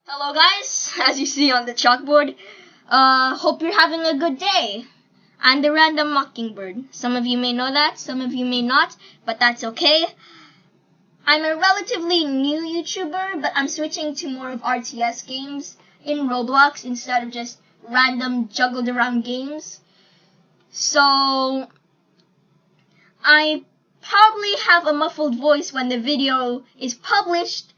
Hello guys, as you see on the chalkboard, hope you're having a good day. I'm the random mockingbird. Some of you may know that, some of you may not, but that's okay. I'm a relatively new YouTuber, but I'm switching to more of RTS games in Roblox instead of just random juggled around games. So, I probably have a muffled voice when the video is published.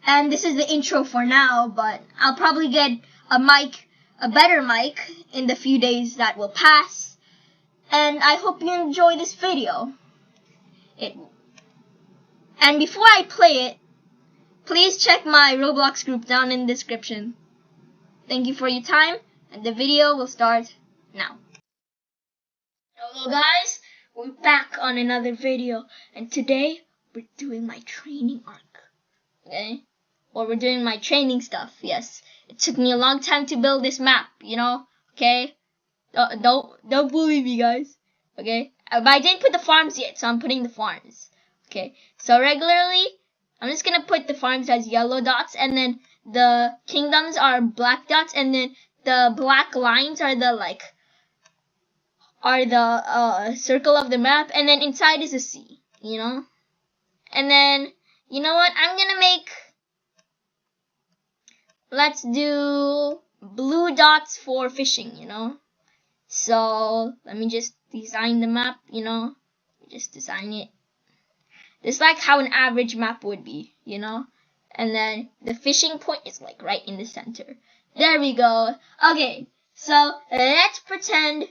And this is the intro for now, but I'll probably get a better mic in the few days that will pass. And I hope you enjoy this video. And before I play it, please check my Roblox group down in the description. Thank you for your time, and the video will start now. Hello guys, we're back on another video, and today we're doing my training arc. Okay? Or we're doing my training stuff, yes. It took me a long time to build this map, okay? Don't bully me, guys, okay? But I didn't put the farms yet, so I'm putting the farms, okay? So regularly, I'm just gonna put the farms as yellow dots, and then the kingdoms are black dots, and then the black lines are the, circle of the map, and then inside is a sea, And then, you know what, let's do blue dots for fishing, So, let me just design the map, Just design it. Just like how an average map would be, And then the fishing point is like right in the center. There we go. Okay, so let's pretend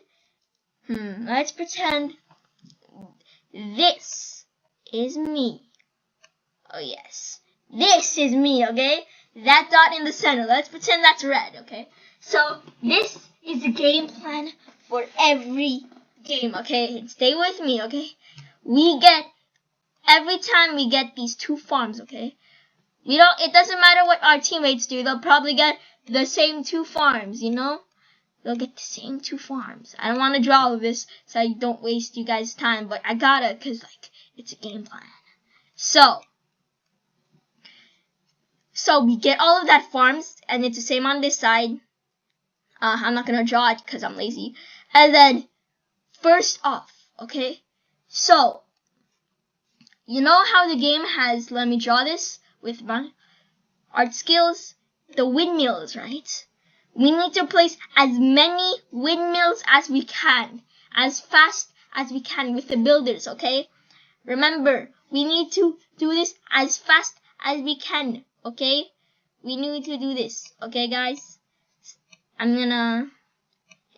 this is me. Oh yes, this is me, okay? That dot in the center, let's pretend that's red, okay? So, this is the game plan for every game, okay? Stay with me, okay? Every time we get these two farms, okay? It doesn't matter what our teammates do, they'll probably get the same two farms, They'll get the same two farms. I don't want to draw all of this so I don't waste you guys' time, but I gotta, because, it's a game plan. So we get all of that farms, and it's the same on this side. I'm not going to draw it because I'm lazy. And then, first off, okay? So, you know how the game has, let me draw this with my art skills? The windmills, right? We need to place as many windmills as we can, as fast as we can with the builders, okay? Remember, we need to do this as fast as we can. Okay? We need to do this. Okay, guys? I'm gonna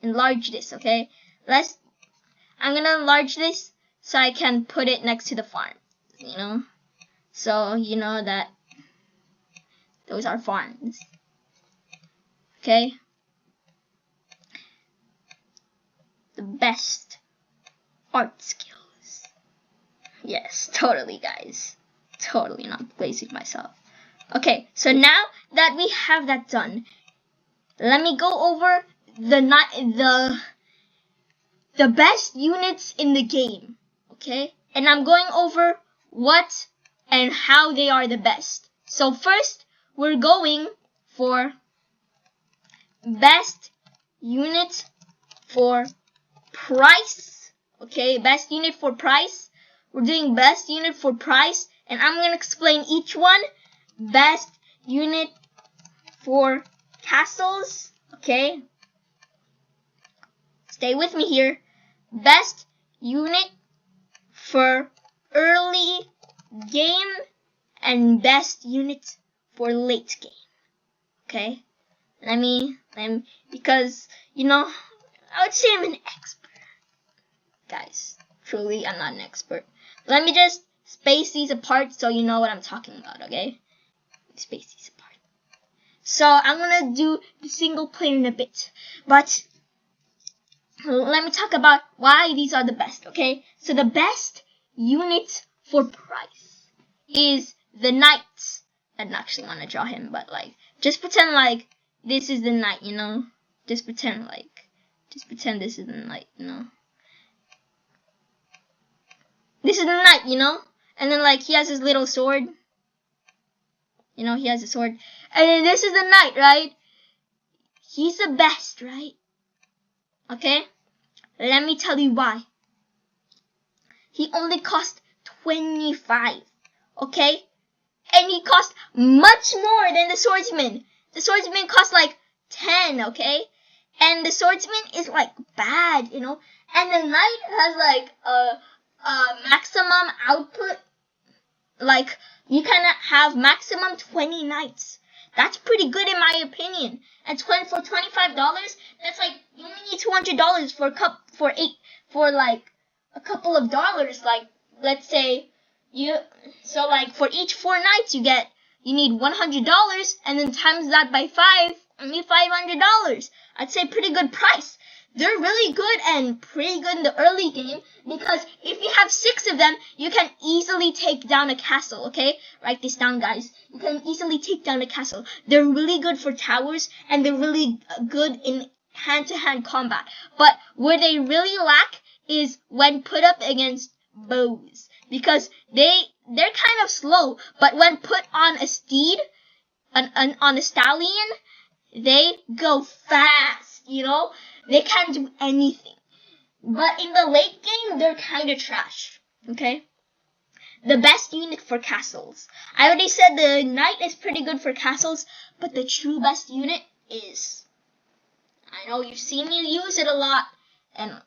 enlarge this, okay? I'm gonna enlarge this so I can put it next to the farm, So, you know that those are farms. Okay? The best art skills. Yes, totally, guys. Totally not placing myself. Okay, so now that we have that done, let me go over the best units in the game, okay? And I'm going over what and how they are the best. So first, we're going for best unit for price, okay? Best unit for price. We're doing best unit for price, and I'm going to explain each one. Best unit for castles, okay? Stay with me here. Best unit for early game and best unit for late game, okay? Because, I would say I'm an expert. Guys, truly, I'm not an expert. Let me just space these apart so you know what I'm talking about, okay? Space these apart. So I'm gonna do the single player in a bit, but let me talk about why these are the best, okay? So the best unit for price is the knight. I don't actually want to draw him, but just pretend this is the knight, Just pretend this is the knight, This is the knight, And then he has his little sword. You know, he has a sword. And then this is the knight, right? He's the best, right? Okay? Let me tell you why. He only cost 25. Okay? And he cost much more than the swordsman. The swordsman cost like 10, okay? And the swordsman is like bad, you know? And the knight has like a maximum output. Like, you can have maximum 20 knights. That's pretty good in my opinion. And for $25, that's like, you only need $200 for like a couple of dollars. Like, let's say so like for each 4 knights you need $100, and then times that by 5, only $500. I'd say pretty good price. They're really good and pretty good in the early game, because if you have 6 of them, you can easily take down a castle, okay? Write this down, guys. You can easily take down a castle. They're really good for towers, and they're really good in hand-to-hand combat. But where they really lack is when put up against bows, because they're kind of slow, but when put on a steed, on a stallion, they go fast, you know? They can't do anything. But in the late game, they're kind of trash. Okay? The best unit for castles. I already said the knight is pretty good for castles, but the true best unit is... I know you've seen me use it a lot, and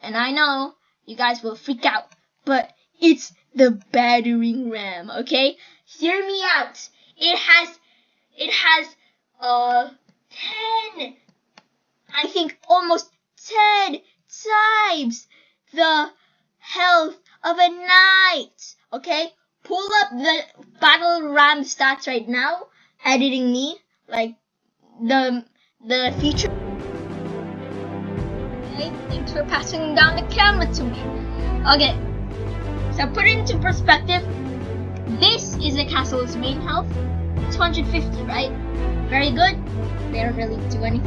I know you guys will freak out, but it's the battering ram, okay? Hear me out. It has 10... I think almost 10 times the health of a knight. Okay? Pull up the battle ram stats right now. Editing me. Like the feature. Okay, thanks for passing down the camera to me. Okay. So put it into perspective. This is the castle's main health. 250, right? Very good. They don't really do any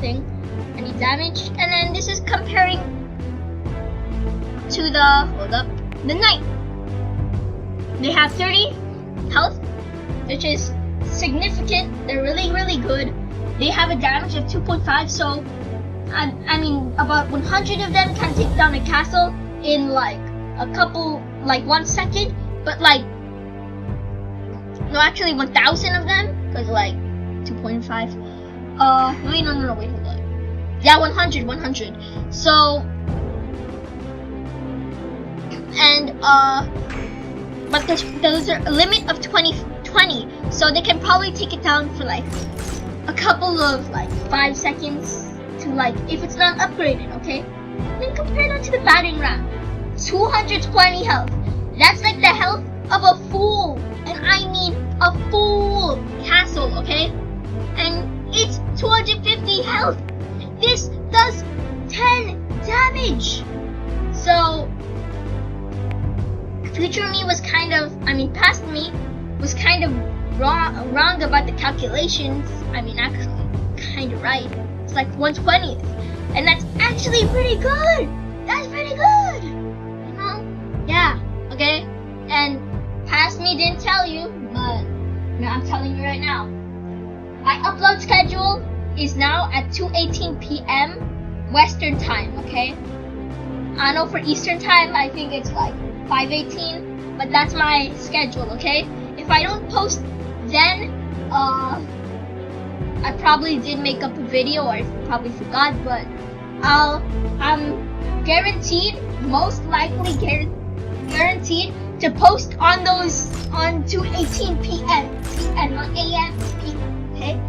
damage. And then this is comparing to the knight. They have 30 health, which is significant. They're really, really good. They have a damage of 2.5, so I mean about 100 of them can take down a castle in like 1 second, but like no, actually 1,000 of them, because like 2.5. Wait, no, wait, hold on. Yeah, 100. So, and, but there's a limit of 20, so they can probably take it down for like a couple of like 5 seconds to like, if it's not upgraded, okay? Then compare that to the battering ram. 220 health. That's like the health of a full, and I mean a full castle, okay? And it's 250 health. This does 10 damage. So, future me was past me was kind of wrong about the calculations. I mean, actually, kind of right. It's like 1/20th. And that's actually pretty good. That's pretty good. You know? Yeah, okay? And past me didn't tell you, but I'm telling you right now. My upload schedule is now at 2:18 p.m. Western time, okay? I know for Eastern time, I think it's like 5:18, but that's my schedule, okay? If I don't post then, I probably did make up a video, or I probably forgot, but I'm guaranteed, most likely guaranteed to post on 2:18 p.m. not a.m. p.m. Okay?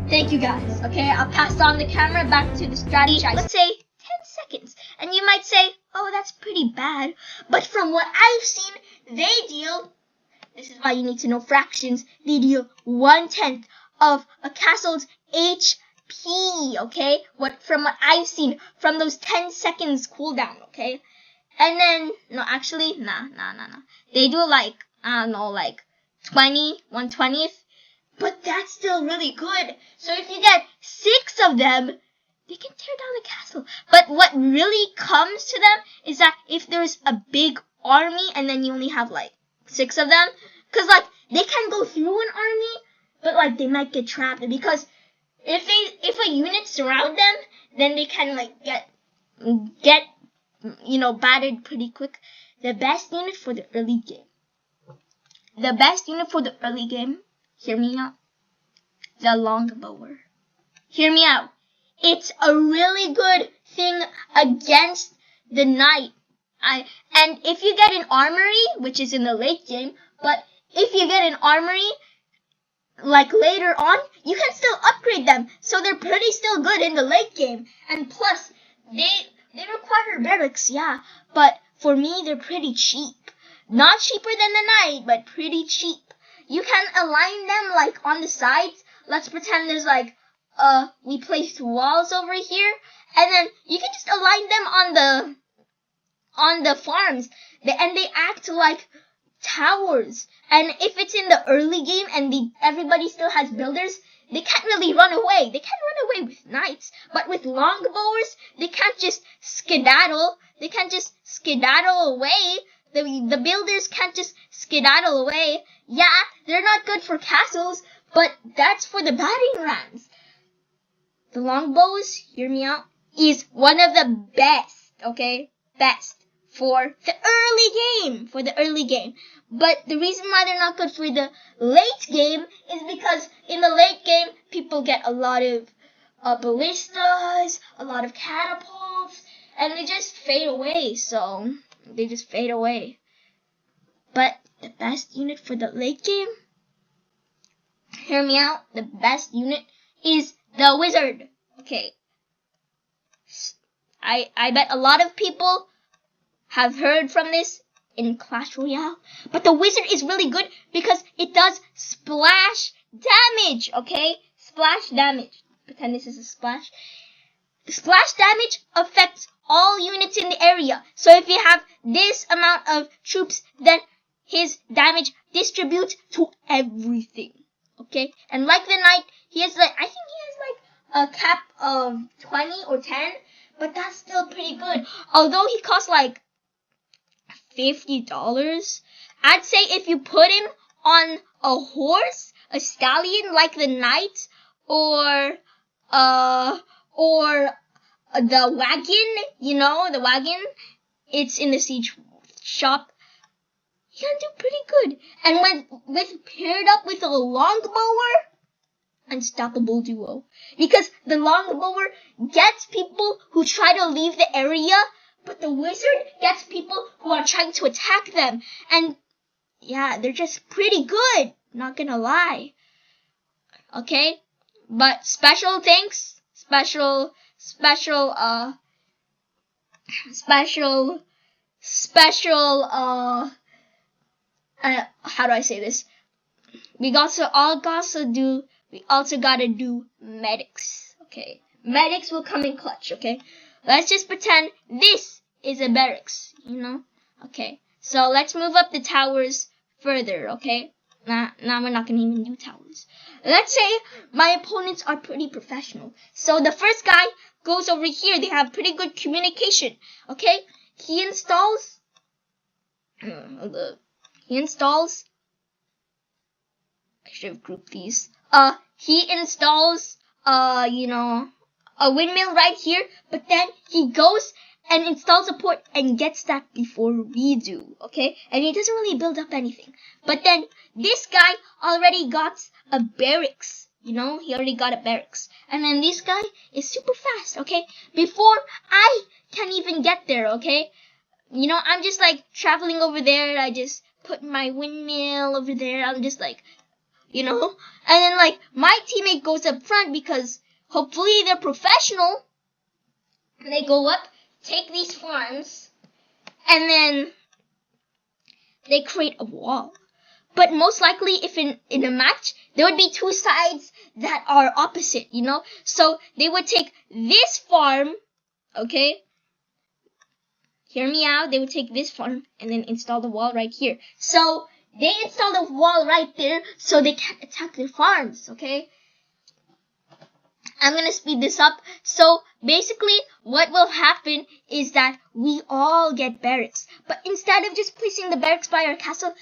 Thank you guys. Okay, I'll pass on the camera back to the strategy. Let's say 10 seconds, and you might say, "Oh, that's pretty bad." But from what I've seen, they deal. This is why you need to know fractions. They deal 1/10 of a castle's HP. Okay, from what I've seen, from those 10 seconds cooldown. Okay, and then no, actually, nah. They do like, I don't know, like 1/20th. But that's still really good. So if you get 6 of them, they can tear down the castle. But what really comes to them is that if there's a big army and then you only have like 6 of them, because like they can go through an army, but but like they might get trapped because if a unit surround them, then they can like get battered pretty quick. The best unit for the early game. The best unit for the early game. Hear me out. The longbower. Hear me out. It's a really good thing against the knight. And if you get an armory, which is in the late game, but if you get an armory, like later on, you can still upgrade them. So they're pretty still good in the late game. And plus, they require barracks, yeah. But for me, they're pretty cheap. Not cheaper than the knight, but pretty cheap. You can align them like on the sides. Let's pretend there's like, we placed walls over here. And then you can just align them on the farms. And they act like towers. And if it's in the early game and everybody still has builders, they can't really run away. They can't run away with knights. But with longbowers, they can't just skedaddle. They can't just skedaddle away. The builders can't just skedaddle away. Yeah, they're not good for castles, but that's for the battering rams. The longbows, hear me out, is one of the best, okay? Best for the early game. For the early game. But the reason why they're not good for the late game is because in the late game, people get a lot of ballistas, a lot of catapults, and they just fade away, so they just fade away. But the best unit for the late game, hear me out, the best unit is the wizard. Okay. I bet a lot of people have heard from this in Clash Royale. But the wizard is really good because it does splash damage, okay? Splash damage. Pretend this is a splash. The splash damage affects all units in the area. So if you have this amount of troops, then his damage distributes to everything. Okay? And like the knight, he has like, I think he has like a cap of 20 or 10. But that's still pretty good. Although he costs like $50, I'd say if you put him on a horse, a stallion like the knight, or the wagon, the wagon, it's in the siege shop, he can do pretty good. And when paired up with a longbower, unstoppable duo. Because the longbower gets people who try to leave the area, but the wizard gets people who are trying to attack them. And yeah, they're just pretty good, not gonna lie. Okay? But special thanks, how do I say this? We also gotta do medics, okay? Medics will come in clutch, okay? Let's just pretend this is a barracks, Okay, so let's move up the towers further, okay? Now we're not gonna even do towers. Let's say my opponents are pretty professional. So the first guy goes over here. They have pretty good communication, okay? He installs... I should have grouped these. He installs, a windmill right here, but then he goes and installs a port and gets that before we do, okay? And he doesn't really build up anything. But then this guy already got a barracks, he already got a barracks. And then this guy is super fast, okay? Before I can even get there, okay? I'm just like traveling over there. I just put my windmill over there. I'm just like, and then like my teammate goes up front because hopefully they're professional. They go up, take these farms, and then they create a wall. But most likely, if in a match, there would be two sides that are opposite, So they would take this farm, okay? Hear me out. They would take this farm and then install the wall right here. So they install the wall right there so they can't attack their farms, okay? I'm going to speed this up. So basically what will happen is that we all get barracks. But instead of just placing the barracks by our castle,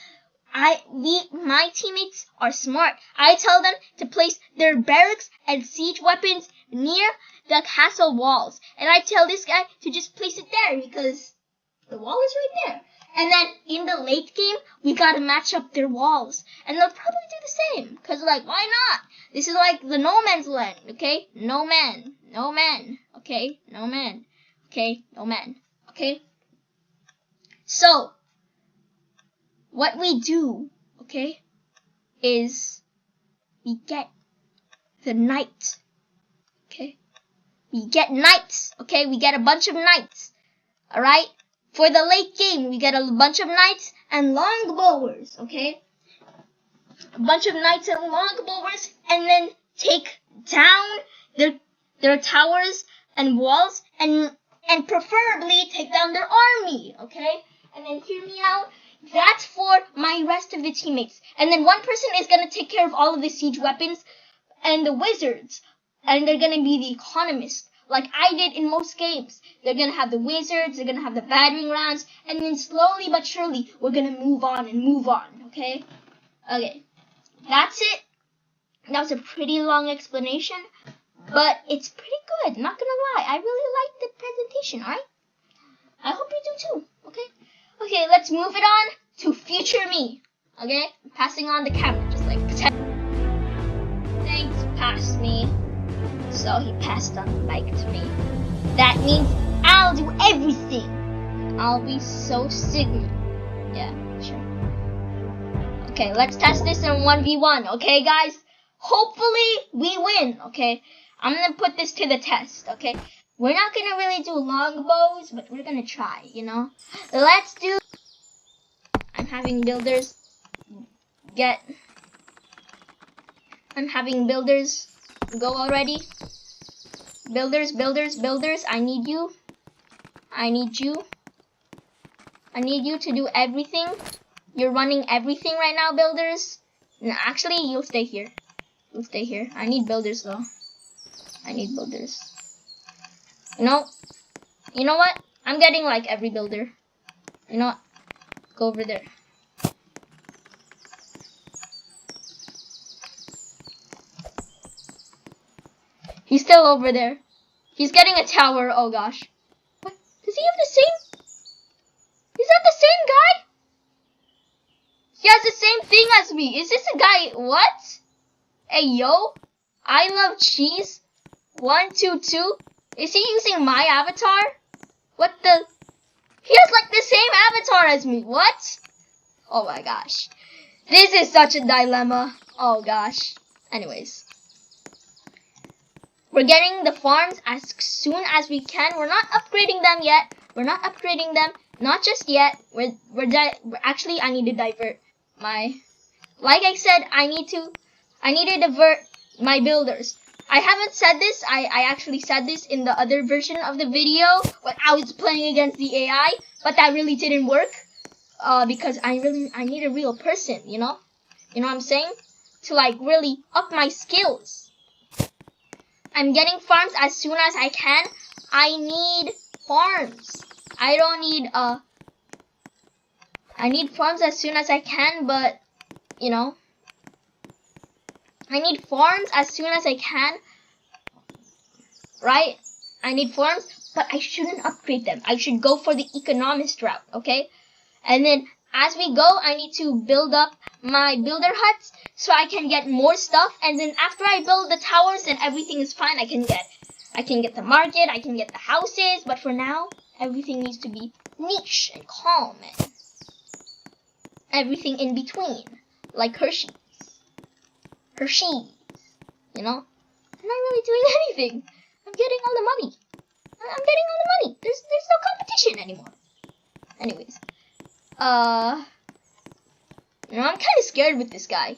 my teammates are smart. I tell them to place their barracks and siege weapons near the castle walls. And I tell this guy to just place it there because the wall is right there. And then in the late game, we gotta match up their walls. And they'll probably do the same. Cause like, why not? This is like the no man's land, okay? No man. No man. Okay? No man. Okay? No man. Okay? So, what we do, okay, is we get the knight. Okay? We get knights. Okay? We get a bunch of knights. Alright? For the late game, we get a bunch of knights and longbowers, okay? A bunch of knights and longbowers, and then take down their towers and walls, and preferably take down their army, okay? And then hear me out. That's for my rest of the teammates. And then one person is gonna take care of all of the siege weapons and the wizards, and they're gonna be the economist. Like I did in most games. They're gonna have the wizards, they're gonna have the battering rams, and then slowly but surely, we're gonna move on and move on, okay? Okay, that's it. That was a pretty long explanation, but it's pretty good, not gonna lie. I really liked the presentation, alright? I hope you do too, okay? Okay, let's move it on to future me, okay? I'm passing on the camera, just like, thanks, pass me. So he passed on the mic to me. That means I'll do everything. I'll be so Sigma. Yeah, sure. Okay, let's test this in 1v1, okay, guys? Hopefully we win, okay? I'm gonna put this to the test, okay? We're not gonna really do longbows, but we're gonna try, you know? Let's do... I'm having builders go already. Builders, I need you. I need you to do everything. You're running everything right now, builders. No, actually, you'll stay here. I need builders, though. I need builders. You know what? I'm getting, like, every builder. You know what? Go over there. He's still over there. He's getting a tower. Oh, gosh. What? Does he have the same? Is that the same guy? He has the same thing as me. Is this a guy? What? Hey, yo. I love cheese. 122. Is he using my avatar? What the? He has like the same avatar as me. What? Oh, my gosh. This is such a dilemma. Oh, gosh. Anyways. We're getting the farms as soon as we can. We're not upgrading them yet. Not just yet. Actually, I need to divert my... Like I said, I need to divert my builders. I haven't said this. I actually said this in the other version of the video when I was playing against the AI. But that really didn't work. Because I need a real person, you know? You know what I'm saying? To like really up my skills. I'm getting farms as soon as I can. I need farms. I need farms as soon as I can, but, you know. I need farms as soon as I can. Right? I need farms, but I shouldn't upgrade them. I should go for the economist route, okay? And then, as we go, I need to build up my builder huts so I can get more stuff. And then after I build the towers, then everything is fine. I can get the market, I can get the houses. But for now, everything needs to be niche and calm and everything in between. Like Hershey's. You know? I'm not really doing anything. I'm getting all the money. There's no competition anymore. Anyways. You know, I'm kind of scared with this guy.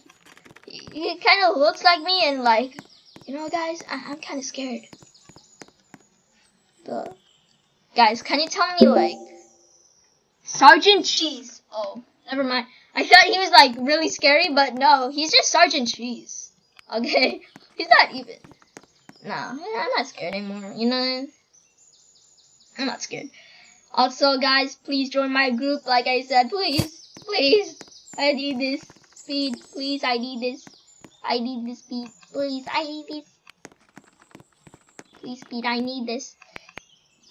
He kind of looks like me, and like, you know, guys, I'm kind of scared. Guys, can you tell me, like, Sergeant Cheese? Oh, never mind. I thought he was, like, really scary, but no, he's just Sergeant Cheese. Okay? He's not even. No, I'm not scared anymore, you know? I'm not scared. Also, guys, please join my group, like I said, please. I need this speed. Please, I need this. I need this speed. Please, I need this. Please, speed, I need this.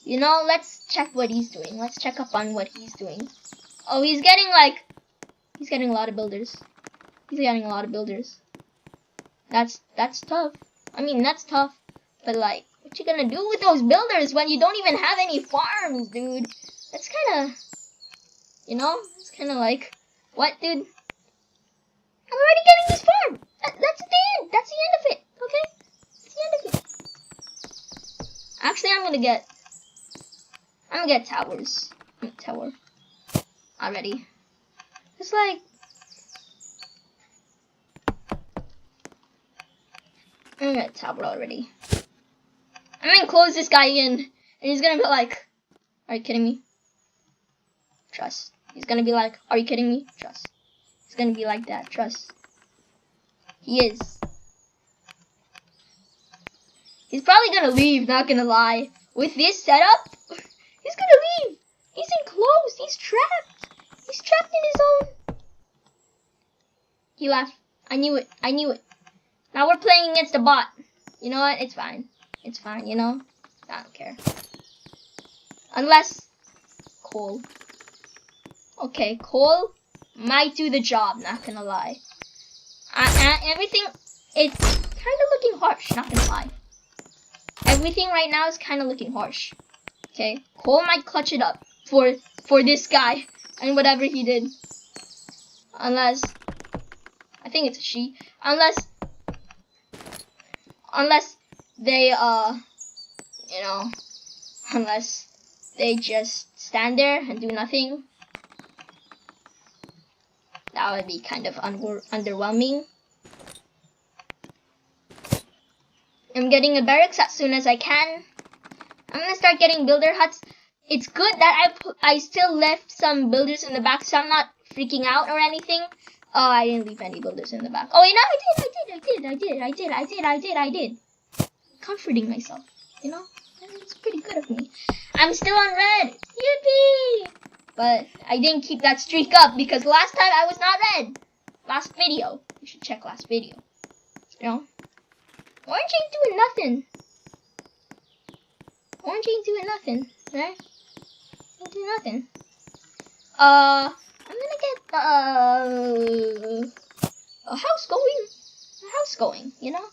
You know, let's check what he's doing. Let's check up on what he's doing. Oh, he's getting a lot of builders. He's getting a lot of builders. That's tough. I mean, that's tough. But like, what you gonna do with those builders when you don't even have any farms, dude? That's kind of, you know, it's kind of like, what, dude? I'm already getting this farm. That's the end. That's the end of it. Okay, that's the end of it. Actually, I'm gonna get towers. Tower already. It's like, I'm gonna get tower already. I'm gonna close this guy in, and he's gonna be like, "Are you kidding me?" Trust. He's gonna be like, "Are you kidding me?" Trust. He's gonna be like that. Trust. He is. He's probably gonna leave. Not gonna lie. With this setup, he's gonna leave. He's enclosed. He's trapped. He's trapped in his own. He left. I knew it. I knew it. Now we're playing against the bot. You know what? It's fine. It's fine, you know? I don't care. Unless coal. Okay, coal might do the job, not gonna lie. Everything, it's kind of looking harsh, not gonna lie. Everything right now is kind of looking harsh. Okay, coal might clutch it up for this guy and whatever he did. Unless, I think it's a she. Unless they, you know, unless they just stand there and do nothing. That would be kind of underwhelming. I'm getting a barracks as soon as I can. I'm gonna start getting builder huts. It's good that I still left some builders in the back, so I'm not freaking out or anything. Oh, I didn't leave any builders in the back. Oh, you know, I did. Comforting myself, you know? It's pretty good of me. I'm still on red. Yippee! But I didn't keep that streak up because last time I was not red. Last video. You should check last video. You know? Orange ain't doing nothing. Orange ain't doing nothing, right? Ain't doing nothing. I'm gonna get a house going, you know?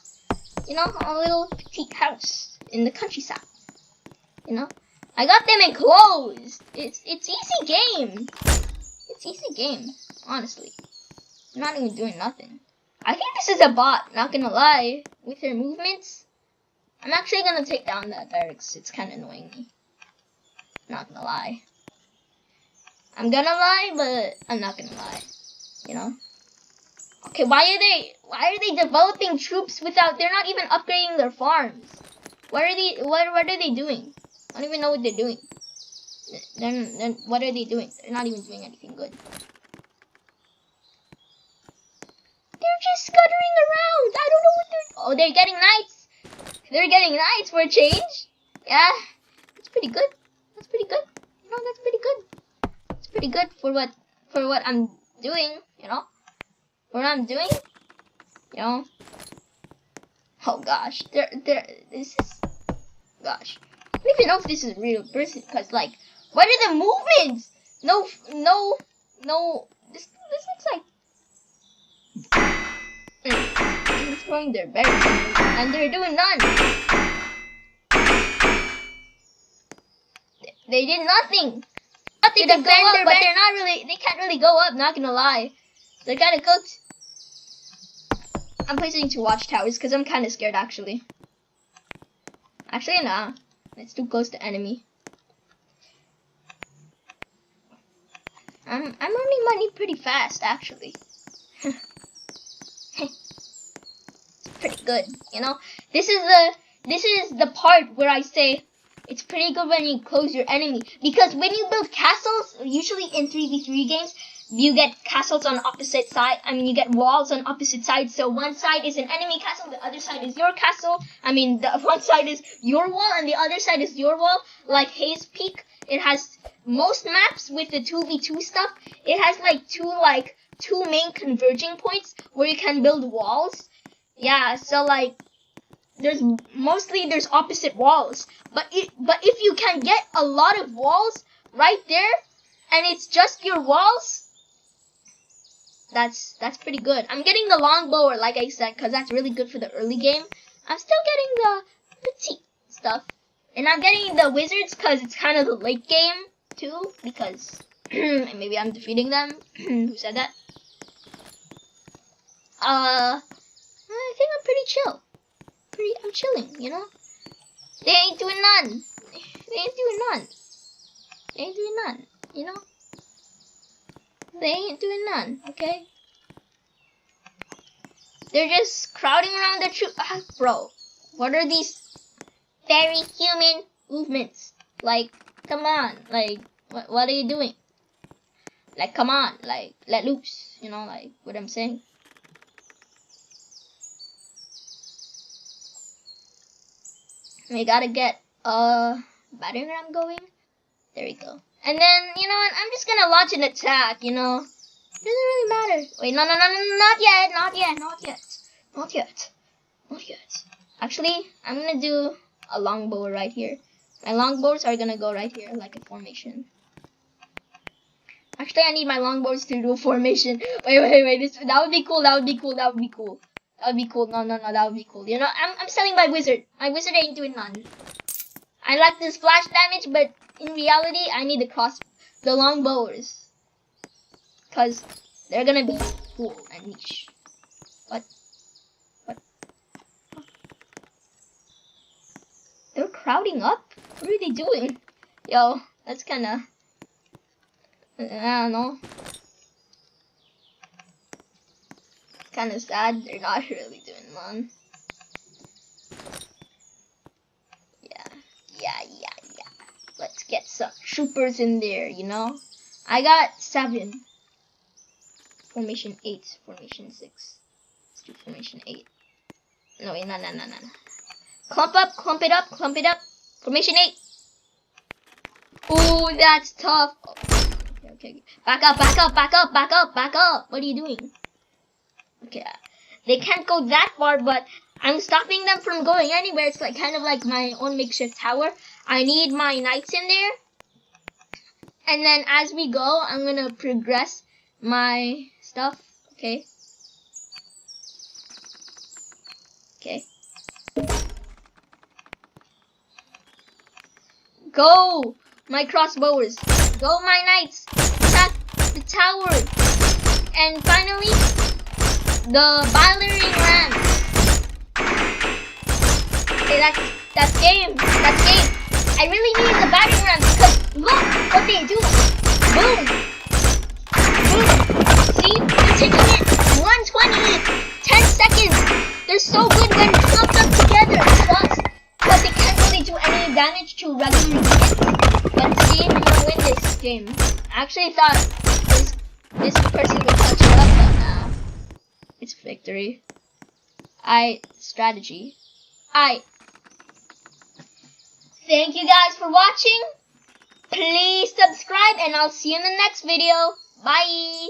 You know, a little petite house in the countryside. You know? I got them enclosed. It's easy game. It's easy game, honestly. I'm not even doing nothing. I think this is a bot, not gonna lie. With her movements. I'm actually gonna take down that barracks. It's kinda annoying me. Not gonna lie. I'm gonna lie, but I'm not gonna lie. You know? Okay, why are they developing troops without, they're not even upgrading their farms? What are they doing? I don't even know what they're doing. Then what are they doing? They're not even doing anything good. They're just scuttering around. I don't know what they're, oh, they're getting knights. They're getting knights for a change. Yeah, that's pretty good. That's pretty good. You know, that's pretty good. It's pretty good for what I'm doing, you know? What I'm doing, you know. Oh gosh, this is, gosh. I don't even know if this is a real person, because like, what are the movements? No, this looks like, they're throwing their berries, and they're doing none. They did nothing. Nothing to defend their, but they're not really, they can't really go up, not gonna lie. They're kind of cooked. I'm placing 2 watchtowers because I'm kind of scared, actually. Actually, nah. It's too close to enemy. I'm earning money pretty fast, actually. It's pretty good, you know. This is the part where I say it's pretty good when you close your enemy, because when you build castles, usually in 3v3 games, you get castles on opposite side. I mean, you get walls on opposite sides. So one side is an enemy castle, the other side is your castle. I mean, the one side is your wall and the other side is your wall. Like Haze Peak, it has most maps with the 2v2 stuff. It has like 2 like two main converging points where you can build walls. Yeah, so like there's opposite walls, but if you can get a lot of walls right there, and it's just your walls, that's pretty good. I'm getting the longbower, like I said, because that's really good for the early game. I'm still getting the petite stuff, and I'm getting the wizards because it's kind of the late game too, because maybe I'm defeating them. Who said that? I think I'm pretty chill. I'm chilling, you know? They ain't doing none. They ain't doing none. They ain't doing none, you know? They ain't doing none, okay? They're just crowding around the troop. Bro, what are these very human movements? Like, come on. Like, what are you doing? Like, come on. Like, let loose. You know, like, what I'm saying? We gotta get a battering ram going. There we go. And then, you know what? I'm just gonna launch an attack, you know? Doesn't really matter. Wait, no, not yet. Actually, I'm gonna do a longbow right here. My longbows are gonna go right here, like a formation. Actually, I need my longbows to do a formation. Wait. That would be cool. No, that would be cool. That would be cool. You know, I'm selling my wizard. My wizard ain't doing none. I like this splash damage, but in reality, I need the longbowers. Because they're gonna be cool and niche. What? They're crowding up? What are they doing? Yo, that's kinda... I don't know. Kinda sad. They're not really doing none. Yeah. Let's get some troopers in there, you know? I got 7. Formation 8. Formation 6. Let's do formation 8. No, wait, no. Clump it up. Formation 8. Ooh, that's tough. Oh, okay. Back up. What are you doing? Okay, they can't go that far, but I'm stopping them from going anywhere. It's like kind of like my own makeshift tower. I need my knights in there. And then as we go, I'm gonna progress my stuff. Okay. Go, my crossbowers. Go, my knights. Attack the tower. And finally, the battering ram. Okay, that's game. I really need the battering ram because look what they do. Boom. See, they're taking it. 120. 10 seconds. They're so good when clumped up together. But they can't really do any damage to regular units. But see, we're gonna win this game. I actually thought this person would touch it up, but now it's victory. Strategy. Thank you guys for watching. Please subscribe and I'll see you in the next video. Bye.